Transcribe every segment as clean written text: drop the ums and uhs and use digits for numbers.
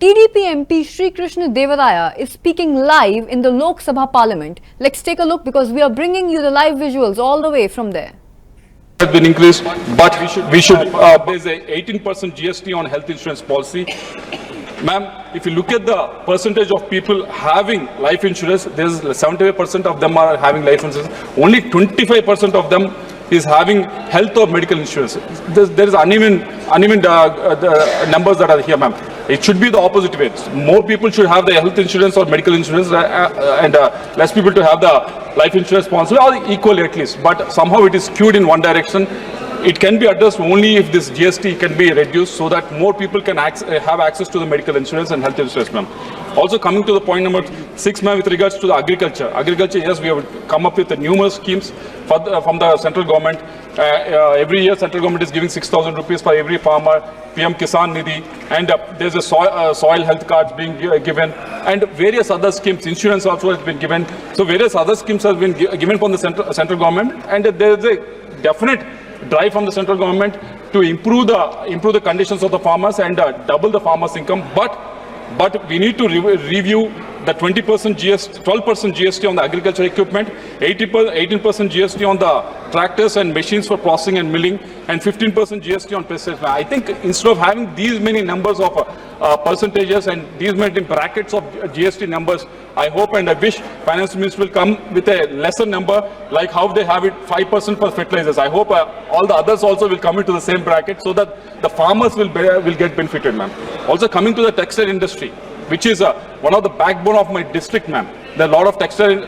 TDP MP Srikrishna Devaraya is speaking live in the Lok Sabha Parliament. Let's take a look because we are bringing you the live visuals all the way from there. Has been increased, but we should base a 18% GST on health insurance policy. Ma'am, if you look at the percentage of people having life insurance, there's 75% of them are having life insurance. Only 25% of them is having health or medical insurance. There is uneven the numbers that are here, ma'am. It should be the opposite way. More people should have the health insurance or medical insurance and less people to have the life insurance policy, or equally at least. But somehow it is skewed in one direction. It can be addressed only if this GST can be reduced so that more people can have access to the medical insurance and health insurance, ma'am. Also coming to the point number 6, ma'am, with regards to the agriculture. Agriculture, yes, we have come up with numerous schemes from the central government. Every year, central government is giving 6,000 rupees for every farmer, PM Kisan Nidhi, and there's a soil health cards being given, and various other schemes. Insurance also has been given. So various other schemes have been given from the central government, and there is a definite drive from the central government to improve the conditions of the farmers and double the farmers' income. But we need to review the 20% GST, 12% GST on the agricultural equipment, 18% GST on the tractors and machines for processing and milling, and 15% GST on pesticides. I think instead of having these many numbers of percentages and these many brackets of GST numbers, I hope and I wish Finance Minister will come with a lesser number, like how they have it 5% for fertilizers. I hope all the others also will come into the same bracket so that the farmers will get benefited, ma'am. Also coming to the textile industry, which is one of the backbone of my district, ma'am. There are a lot of textile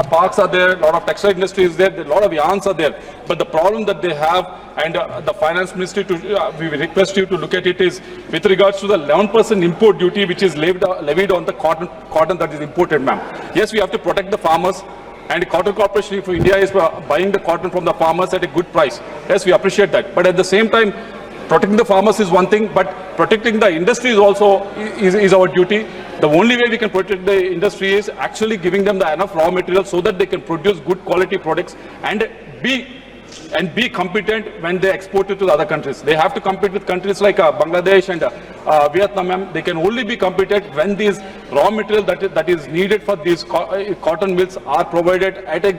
parks are there, a lot of textile industry is there, a lot of yarns are there. But the problem that they have, and the finance ministry, we request you to look at it, is with regards to the 11% import duty which is levied on the cotton that is imported, ma'am. Yes, we have to protect the farmers, and Cotton Corporation for India is buying the cotton from the farmers at a good price. Yes, we appreciate that. But at the same time, protecting the farmers is one thing, but protecting the industry is also is our duty. The only way we can protect the industry is actually giving them the enough raw material so that they can produce good quality products and be competent when they export it to the other countries. They have to compete with countries like Bangladesh and Vietnam. They can only be competent when these raw material that is needed for these cotton mills are provided at a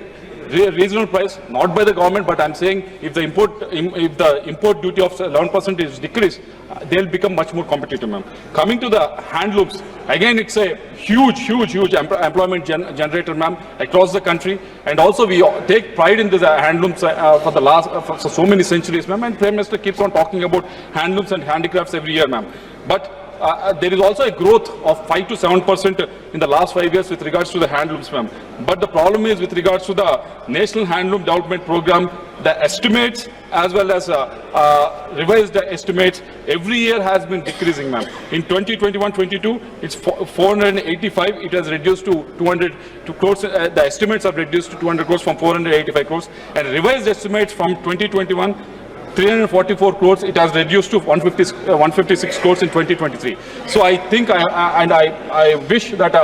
reasonable price, not by the government, but I'm saying if the import duty of 11% is decreased, they'll become much more competitive, ma'am. Coming to the handlooms, again, it's a huge employment generator, ma'am, across the country. And also we take pride in this handlooms for so many centuries, ma'am. And Prime Minister keeps on talking about handlooms and handicrafts every year, ma'am. But there is also a growth of 5 to 7% in the last 5 years with regards to the handlooms, ma'am. But the problem is with regards to the National Handloom Development Program, the estimates as well as revised estimates every year has been decreasing, ma'am. In 2021-22, it's 485. It has reduced to 200 crores. The estimates have reduced to 200 crores from 485 crores. And revised estimates from 2021, 344 crores, it has reduced to 156 crores in 2023. So I think I wish that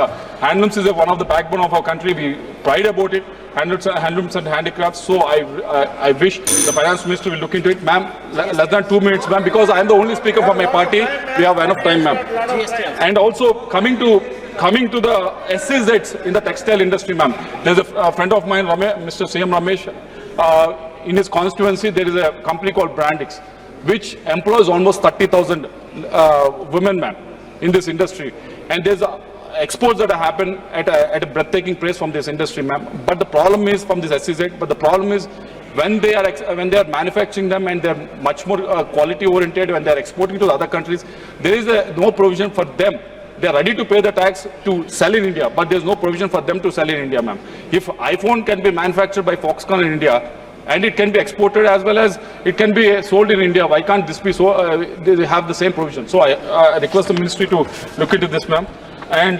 handlooms is one of the backbone of our country. We pride about it, handlooms and handicrafts. So I wish the finance minister will look into it, ma'am. Less than 2 minutes, ma'am, because I am the only speaker for my party. We have enough time, ma'am. And also coming to the SEZs in the textile industry, ma'am. There's a friend of mine, Mr. CM Ramesh. In his constituency, there is a company called Brandix, which employs almost 30,000 women, ma'am, in this industry. And there's exports that happen at a breathtaking pace from this industry, ma'am. But the problem is from this SEZ. But the problem is when they are manufacturing them and they're much more quality oriented, when they're exporting to the other countries, there is no provision for them. They're ready to pay the tax to sell in India, but there's no provision for them to sell in India, ma'am. If iPhone can be manufactured by Foxconn in India, and it can be exported as well as it can be sold in India, why can't this be so? They have the same provision. So I request the ministry to look into this, ma'am. And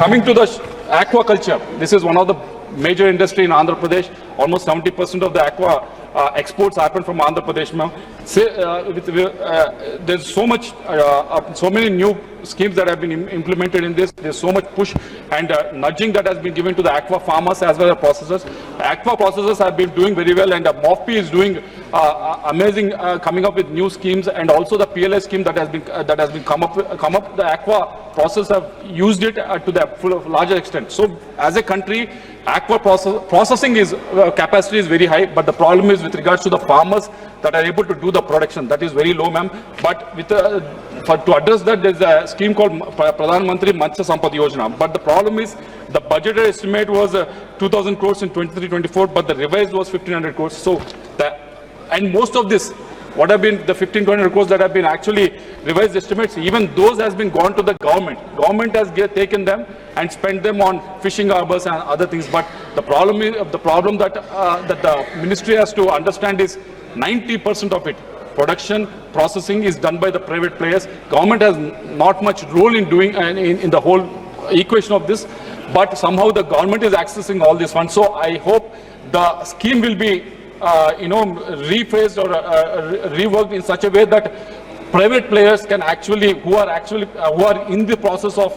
coming to the aquaculture, this is one of the major industry in Andhra Pradesh. Almost 70% of the aqua exports happen from Andhra Pradesh, ma'am. There's so many new schemes that have been implemented in this. There's so much push and nudging that has been given to the aqua farmers as well as processors. Aqua processors have been doing very well, and MOFP is doing amazing, coming up with new schemes, and also the PLA scheme that has been come up. The aqua process have used it to the full larger extent. So as a country, aqua processing is capacity is very high, but the problem is with regards to the farmers that are able to do the production, that is very low, ma'am. But with to address that, there's a scheme called Pradhan Mantri Matsya Sampad Yojana. But the problem is the budgeted estimate was 2,000 crores in 23-24, but the revised was 1,500 crores. So and most of this, what have been the 1,500 crores that have been actually revised estimates, even those has been gone to the government. Government has taken them and spent them on fishing harbors and other things. But the problem is that the ministry has to understand is 90% of it, production, processing, is done by the private players. Government has not much role in doing in the whole equation of this, but somehow the government is accessing all these funds. So I hope the scheme will be rephrased or reworked in such a way that private players can actually, who are in the process of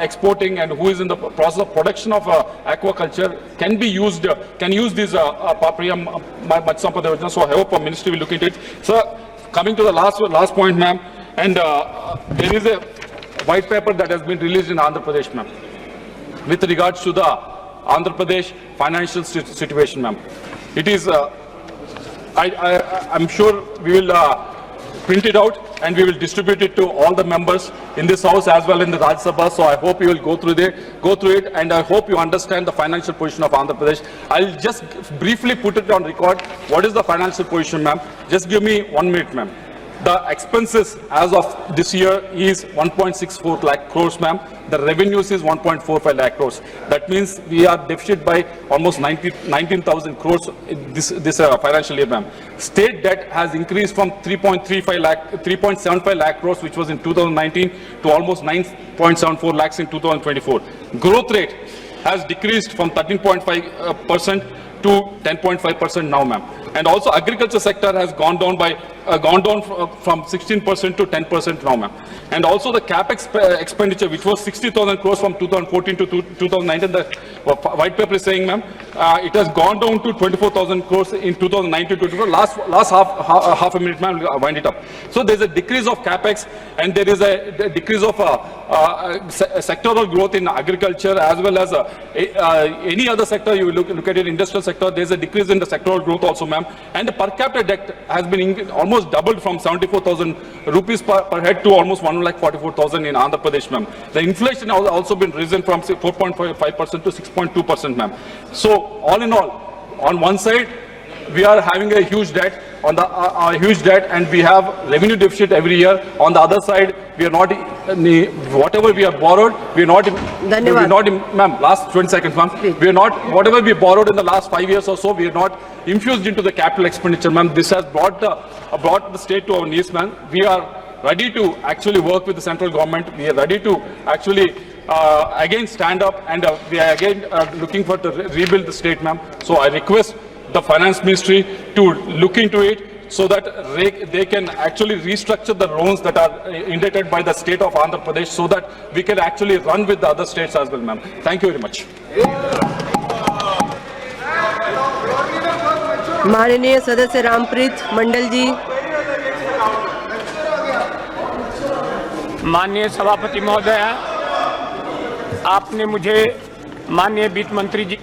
exporting and who is in the process of production of aquaculture, can use this Papriyam Matsya Sampad Yojana. So I hope our ministry will look into it. So coming to the last point, ma'am, and there is a white paper that has been released in Andhra Pradesh, ma'am, with regards to the Andhra Pradesh financial situation, ma'am. It is, I'm sure we will print it out and we will distribute it to all the members in this house as well in the Rajya Sabha. So I hope you will go through it, and I hope you understand the financial position of Andhra Pradesh. I'll just briefly put it on record. What is the financial position, ma'am? Just give me 1 minute, ma'am. The expenses as of this year is 1.64 lakh crores, ma'am. The revenues is 1.45 lakh crores. That means we are deficit by almost 19,000 crores this financial year, ma'am. State debt has increased from 3.75 lakh crores, which was in 2019, to almost 9.74 lakhs in 2024. Growth rate has decreased from 13.5% to 10.5% now, ma'am. And also agriculture sector has gone down from 16% to 10% now, ma'am. And also the capex expenditure, which was 60,000 crores from 2014 to 2019, the white paper is saying, ma'am, it has gone down to 24,000 crores in 2019-24. Last half a minute, ma'am, I'll wind it up. So there's a decrease of capex, and there is a decrease of sectoral growth in agriculture as well as any other sector. You look at it, industrial sector, there's a decrease in the sectoral growth also, ma'am. And the per capita debt has been almost doubled from 74,000 rupees per head to almost 1,44,000 in Andhra Pradesh, ma'am. The inflation has also been risen from 4.5% to 6.2%, ma'am. So all in all, on one side, we are having a huge debt, and we have revenue deficit every year. On the other side, we are not, whatever we have borrowed, ma'am, last 20 seconds, ma'am. We are not, whatever we borrowed in the last 5 years or so, we are not infused into the capital expenditure, ma'am. This has brought the state to our knees, ma'am. We are ready to actually work with the central government. We are ready to actually again stand up, and we are again looking for to rebuild the state, ma'am. So I request the finance ministry to look into it so that they can actually restructure the loans that are indebted by the state of Andhra Pradesh, so that we can actually run with the other states as well, ma'am. Thank you very much. माननीय सदस्य रामप्रीत मंडल जी। माननीय सभापति महोदय, आपने मुझे माननीय वित्त मंत्री जी